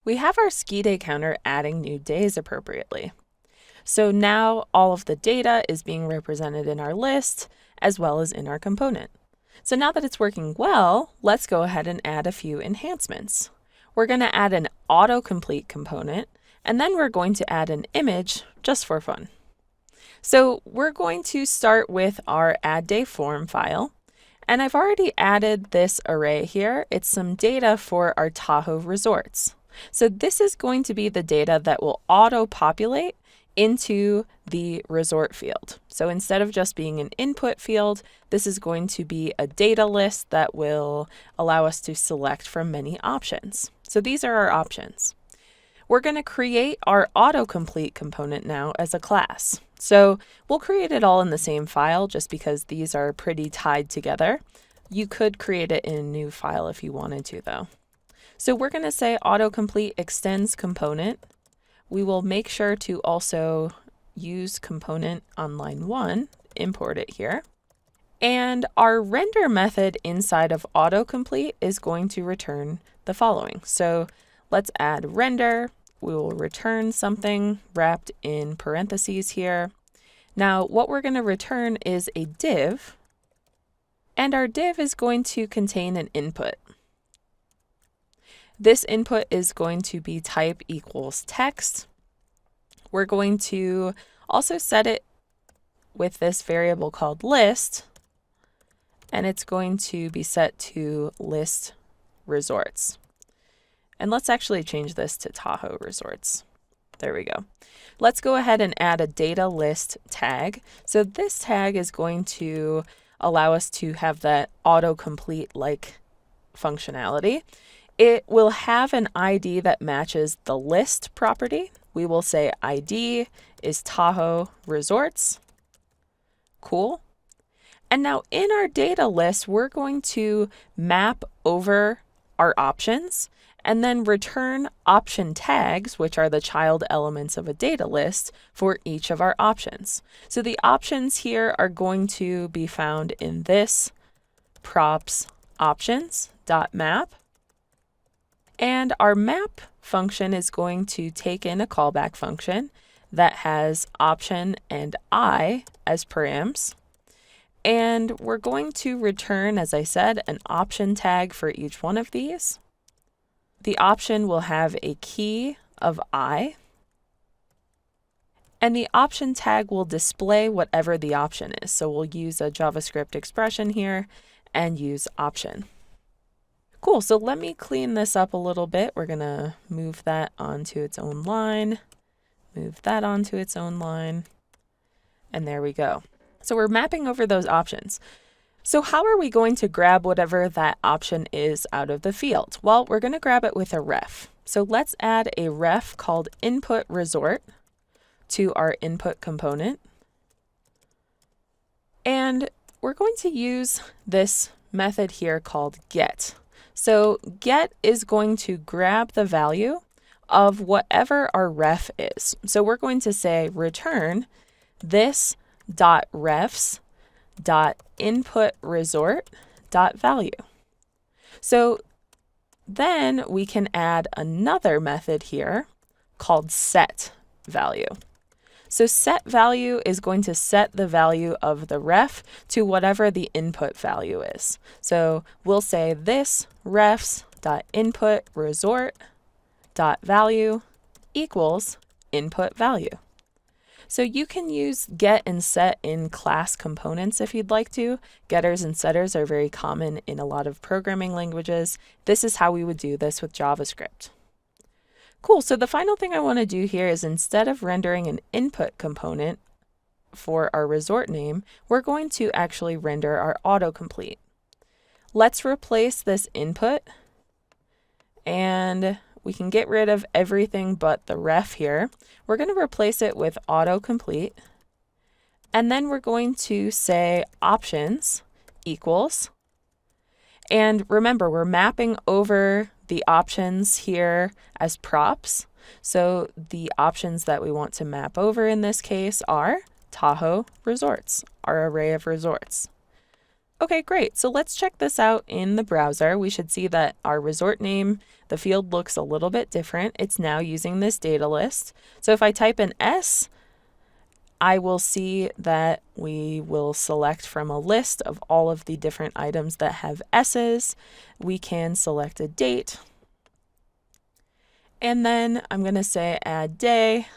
We have our ski day counter adding new days appropriately. So now all of the data is being represented in our list as well as in our component. So now that it's working well, let's go ahead and add a few enhancements. We're going to add an autocomplete component, and then we're going to add an image just for fun. So we're going to start with our add day form file. And I've already added this array here. It's some data for our Tahoe resorts. So this is going to be the data that will auto-populate into the resort field. So instead of just being an input field, this is going to be a data list that will allow us to select from many options. So these are our options. We're going to create our autocomplete component now as a class. So we'll create it all in the same file just because these are pretty tied together. You could create it in a new file if you wanted to though. So we're going to say autocomplete extends component. We will make sure to also use component on line 1, import it here. And our render method inside of autocomplete is going to return the following. So let's add render. We will return something wrapped in parentheses here. Now what we're going to return is a div, and our div is going to contain an input. This input is going to be type equals text. We're going to also set it with this variable called list, and it's going to be set to list resorts. And let's actually change this to Tahoe resorts. There we go. Let's go ahead and add a data list tag. So this tag is going to allow us to have that autocomplete like functionality. It will have an ID that matches the list property. We will say ID is Tahoe resorts. Cool. And now in our data list, we're going to map over our options and then return option tags, which are the child elements of a data list for each of our options. So the options here are going to be found in this props options.map. And our map function is going to take in a callback function that has option and I as params. And we're going to return, as I said, an option tag for each one of these. The option will have a key of I. And the option tag will display whatever the option is. So we'll use a JavaScript expression here and use option. Cool, so let me clean this up a little bit. We're gonna move that onto its own line, move that onto its own line, and there we go. So we're mapping over those options. So how are we going to grab whatever that option is out of the field? Well, we're gonna grab it with a ref. So let's add a ref called input resort to our input component. And we're going to use this method here called get. So get is going to grab the value of whatever our ref is. So we're going to say return this dot refs dot input resort dot value. So then we can add another method here called set value. So set value is going to set the value of the ref to whatever the input value is. So we'll say this refs.input resort.value equals input value. So you can use get and set in class components if you'd like to. Getters and setters are very common in a lot of programming languages. This is how we would do this with JavaScript. Cool, so the final thing I want to do here is instead of rendering an input component for our resort name, we're going to actually render our autocomplete. Let's replace this input, and we can get rid of everything but the ref here. We're going to replace it with autocomplete, and then we're going to say options equals, and remember we're mapping over the options here as props. So the options that we want to map over in this case are Tahoe resorts, our array of resorts. Okay, great. So let's check this out in the browser. We should see that our resort name, the field looks a little bit different. It's now using this data list. So if I type in S, I will see that we will select from a list of all of the different items that have S's. We can select a date. And then I'm going to say add day,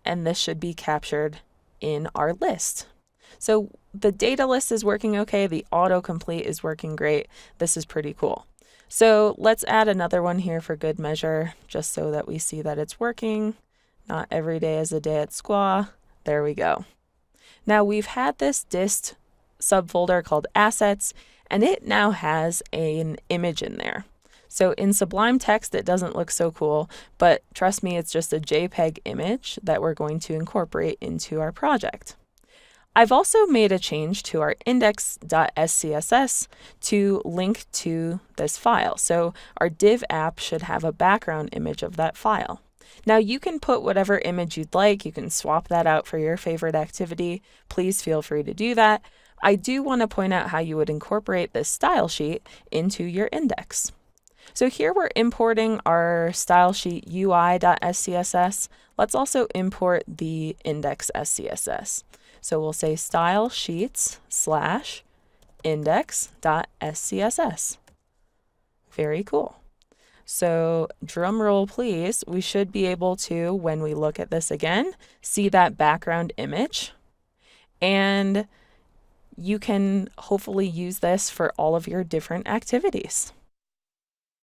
and this should be captured in our list. So the data list is working okay. The autocomplete is working great. This is pretty cool. So let's add another one here for good measure, just so that we see that it's working. Not every day is a day at Squaw. There we go. Now we've had this dist subfolder called assets, and it now has an image in there. So in Sublime Text, it doesn't look so cool, but trust me, it's just a JPEG image that we're going to incorporate into our project. I've also made a change to our index.scss to link to this file. So our div app should have a background image of that file. Now you can put whatever image you'd like. You can swap that out for your favorite activity. Please feel free to do that. I do want to point out how you would incorporate this style sheet into your index. So here we're importing our style sheet UI.scss. Let's also import the index.scss. So we'll say style sheets / index.scss. Very cool. So drum roll, please. We should be able to, when we look at this again, see that background image. And you can hopefully use this for all of your different activities.